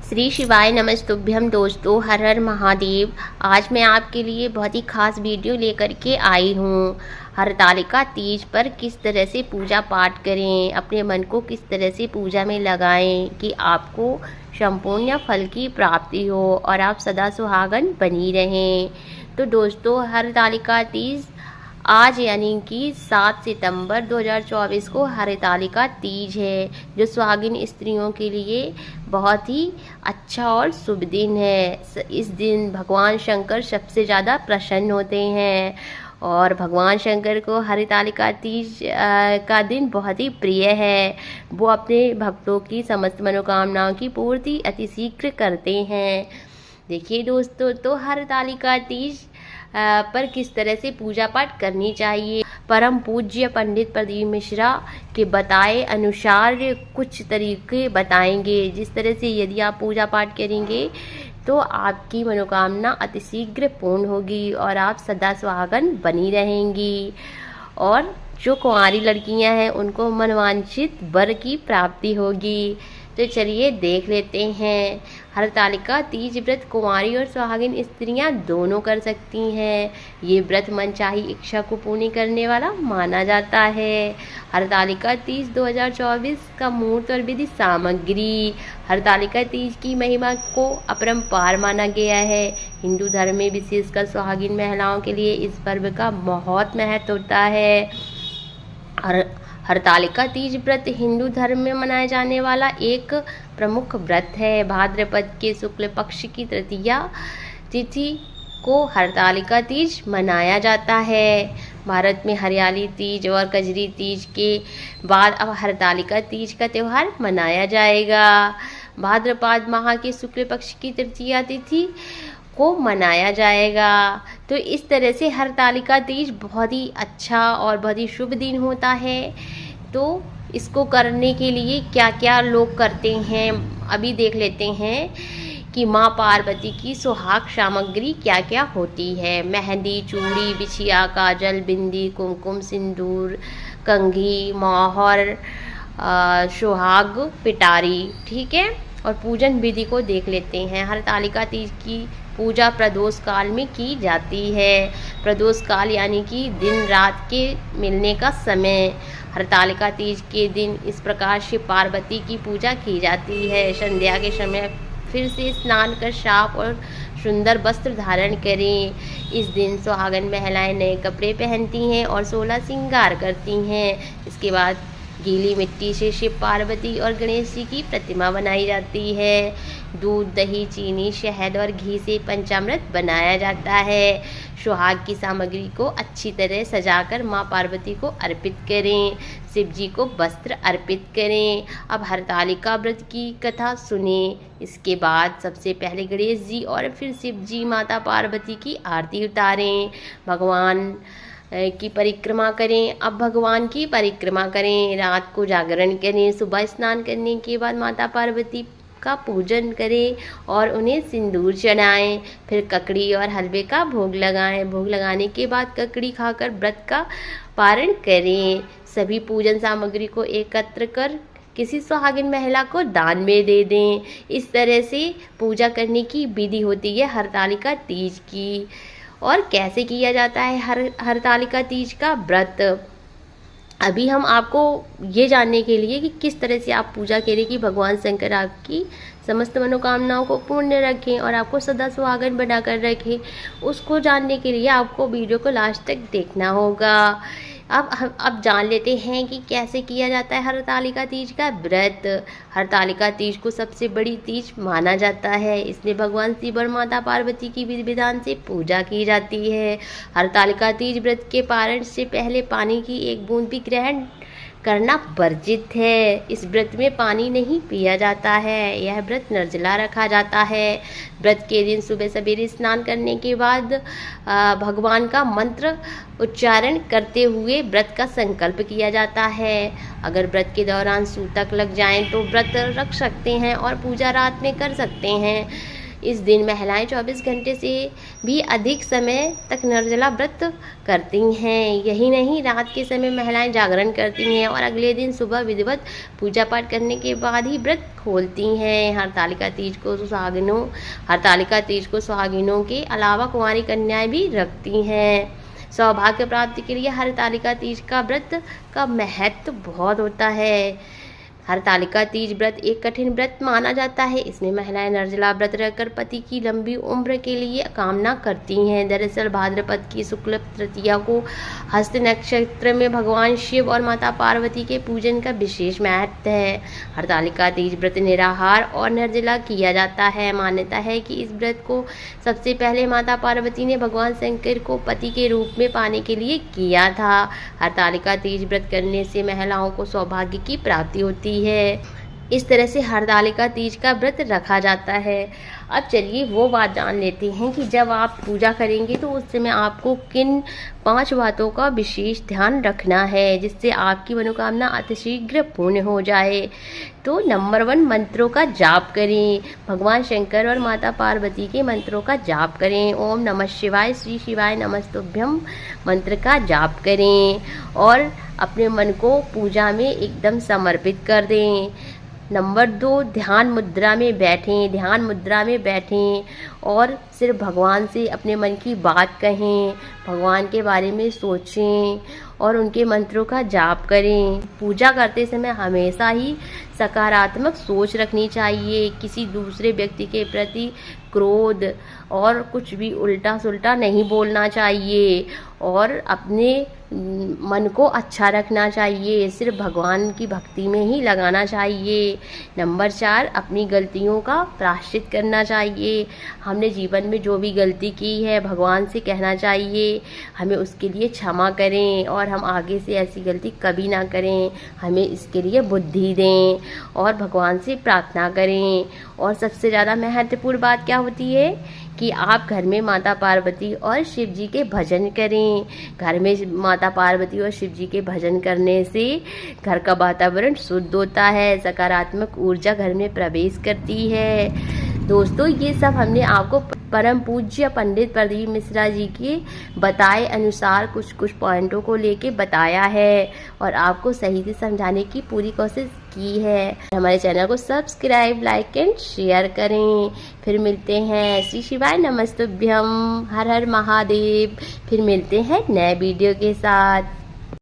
श्री शिवाय नमस्तुभ्यम दोस्तों, हर हर महादेव। आज मैं आपके लिए बहुत ही खास वीडियो लेकर के आई हूँ। हरतालिका तीज पर किस तरह से पूजा पाठ करें, अपने मन को किस तरह से पूजा में लगाएं कि आपको संपूर्ण फल की प्राप्ति हो और आप सदा सुहागन बनी रहें। तो दोस्तों, हरतालिका तीज आज यानी कि 7 सितंबर 2024 को हरतालिका तीज है, जो सुहागिन स्त्रियों के लिए बहुत ही अच्छा और शुभ दिन है। इस दिन भगवान शंकर सबसे ज़्यादा प्रसन्न होते हैं और भगवान शंकर को हरतालिका तीज का दिन बहुत ही प्रिय है। वो अपने भक्तों की समस्त मनोकामनाओं की पूर्ति अतिशीघ्र करते हैं। देखिए दोस्तों, तो हरतालिका तीज पर किस तरह से पूजा पाठ करनी चाहिए, परम पूज्य पंडित प्रदीप मिश्रा के बताए अनुसार कुछ तरीके बताएंगे, जिस तरह से यदि आप पूजा पाठ करेंगे तो आपकी मनोकामना अतिशीघ्र पूर्ण होगी और आप सदा सुहागन बनी रहेंगी। और जो कुंवारी लड़कियां हैं उनको मनवांछित वर की प्राप्ति होगी। तो चलिए देख लेते हैं। हरतालिका तीज व्रत कुंवारी और सुहागिन स्त्रियां दोनों कर सकती हैं। ये व्रत मनचाही इच्छा को पूर्ण करने वाला माना जाता है। हरतालिका तीज 2024 का मुहूर्त और विधि सामग्री। हरतालिका तीज की महिमा को अपरंपार माना गया है। हिंदू धर्म में विशेषकर सुहागिन महिलाओं के लिए इस पर्व का बहुत महत्व होता है। हरतालिका तीज व्रत हिंदू धर्म में मनाया जाने वाला एक प्रमुख व्रत है। भाद्रपद के शुक्ल पक्ष की तृतीया तिथि को हरतालिका तीज मनाया जाता है। भारत में हरियाली तीज और कजरी तीज के बाद अब हरतालिका तीज का त्यौहार मनाया जाएगा। भाद्रपद माह के शुक्ल पक्ष की तृतीया तिथि को मनाया जाएगा। तो इस तरह से हरतालिका तीज बहुत ही अच्छा और बहुत ही शुभ दिन होता है। तो इसको करने के लिए क्या क्या लोग करते हैं, अभी देख लेते हैं कि माँ पार्वती की सुहाग सामग्री क्या क्या होती है। मेहंदी, चूड़ी, बिछिया, काजल, बिंदी, कुमकुम, सिंदूर, कंघी, मोहर, सुहाग पिटारी, ठीक है। और पूजन विधि को देख लेते हैं। हरतालिका तीज की पूजा प्रदोष काल में की जाती है। प्रदोष काल यानी कि दिन रात के मिलने का समय। हरतालिका तीज के दिन इस प्रकार से पार्वती की पूजा की जाती है। संध्या के समय फिर से स्नान कर साफ और सुंदर वस्त्र धारण करें। इस दिन सुहागन महिलाएं नए कपड़े पहनती हैं और 16 श्रृंगार करती हैं। इसके बाद गीली मिट्टी से शिव, पार्वती और गणेश जी की प्रतिमा बनाई जाती है। दूध, दही, चीनी, शहद और घी से पंचामृत बनाया जाता है। सुहाग की सामग्री को अच्छी तरह सजाकर माँ पार्वती को अर्पित करें। शिव जी को वस्त्र अर्पित करें। अब हरतालिका व्रत की कथा सुने। इसके बाद सबसे पहले गणेश जी और फिर शिव जी, माता पार्वती की आरती उतारें। भगवान की परिक्रमा करें। अब भगवान की परिक्रमा करें, रात को जागरण करें, सुबह स्नान करने के बाद माता पार्वती का पूजन करें और उन्हें सिंदूर चढ़ाएं। फिर ककड़ी और हलवे का भोग लगाएं। भोग लगाने के बाद ककड़ी खाकर व्रत का पारण करें। सभी पूजन सामग्री को एकत्र कर किसी सुहागिन महिला को दान में दे दें। इस तरह से पूजा करने की विधि होती है हरतालिका तीज की। और कैसे किया जाता है हरतालिका तीज का व्रत, अभी हम आपको ये जानने के लिए कि किस तरह से आप पूजा करें कि भगवान शंकर आपकी समस्त मनोकामनाओं को पूर्ण रखें और आपको सदा सुहागन बनाकर रखें, उसको जानने के लिए आपको वीडियो को लास्ट तक देखना होगा। अब जान लेते हैं कि कैसे किया जाता है हरतालिका तीज का व्रत। हरतालिका तीज को सबसे बड़ी तीज माना जाता है। इसमें भगवान शिव और माता पार्वती की विधि विधान से पूजा की जाती है। हरतालिका तीज व्रत के पारण से पहले पानी की एक बूंद भी ग्रहण करना वर्जित है। इस व्रत में पानी नहीं पिया जाता है। यह व्रत निर्जला रखा जाता है। व्रत के दिन सुबह सवेरे स्नान करने के बाद भगवान का मंत्र उच्चारण करते हुए व्रत का संकल्प किया जाता है। अगर व्रत के दौरान सूतक लग जाएं तो व्रत रख सकते हैं और पूजा रात में कर सकते हैं। इस दिन महिलाएं 24 घंटे से भी अधिक समय तक निर्जला व्रत करती हैं। यही नहीं, रात के समय महिलाएं जागरण करती हैं और अगले दिन सुबह विधिवत पूजा पाठ करने के बाद ही व्रत खोलती हैं। हरतालिका तीज को सुहागिनों के अलावा कुंवारी कन्याएं भी रखती हैं। सौभाग्य प्राप्ति के लिए हरतालिका तीज का व्रत का महत्व बहुत होता है। हरतालिका तीज व्रत एक कठिन व्रत माना जाता है। इसमें महिलाएं निर्जला व्रत रहकर पति की लंबी उम्र के लिए कामना करती हैं। दरअसल भाद्रपद की शुक्ल तृतीया को हस्त नक्षत्र में भगवान शिव और माता पार्वती के पूजन का विशेष महत्व है। हरतालिका तीज व्रत निराहार और निर्जला किया जाता है। मान्यता है कि इस व्रत को सबसे पहले माता पार्वती ने भगवान शंकर को पति के रूप में पाने के लिए किया था। हरतालिका तीज व्रत करने से महिलाओं को सौभाग्य की प्राप्ति होती है। इस तरह से हरतालिका तीज का व्रत रखा जाता है। अब चलिए वो बात जान लेते हैं कि जब आप पूजा करेंगे तो उस समय आपको किन 5 बातों का विशेष ध्यान रखना है जिससे आपकी मनोकामना अतिशीघ्र पूर्ण हो जाए। तो नंबर 1, मंत्रों का जाप करें। भगवान शंकर और माता पार्वती के मंत्रों का जाप करें। ओम नमः शिवाय, श्री शिवाय नमस्तुभ्यम मंत्र का जाप करें और अपने मन को पूजा में एकदम समर्पित कर दें। नंबर 2, ध्यान मुद्रा में बैठें और सिर्फ भगवान से अपने मन की बात कहें, भगवान के बारे में सोचें और उनके मंत्रों का जाप करें। पूजा करते समय हमेशा ही सकारात्मक सोच रखनी चाहिए। किसी दूसरे व्यक्ति के प्रति क्रोध और कुछ भी उल्टा सुल्टा नहीं बोलना चाहिए और अपने मन को अच्छा रखना चाहिए। सिर्फ भगवान की भक्ति में ही लगाना चाहिए। नंबर 4, अपनी गलतियों का प्रायश्चित करना चाहिए। हमने जीवन में जो भी गलती की है भगवान से कहना चाहिए हमें उसके लिए क्षमा करें और हम आगे से ऐसी गलती कभी ना करें। हमें इसके लिए बुद्धि दें और भगवान से प्रार्थना करें। और सबसे ज़्यादा महत्वपूर्ण बात क्या होती है कि आप घर में माता पार्वती और शिव जी के भजन करें। घर में माता पार्वती और शिव जी के भजन करने से घर का वातावरण शुद्ध होता है, सकारात्मक ऊर्जा घर में प्रवेश करती है। दोस्तों, ये सब हमने आपको परम पूज्य पंडित प्रदीप मिश्रा जी के बताए अनुसार कुछ पॉइंटों को लेके बताया है और आपको सही से समझाने की पूरी कोशिश की है। हमारे चैनल को सब्सक्राइब, लाइक एंड शेयर करें। फिर मिलते हैं। श्री शिवाय नमस्तुभ्यम। हर हर महादेव। फिर मिलते हैं नए वीडियो के साथ।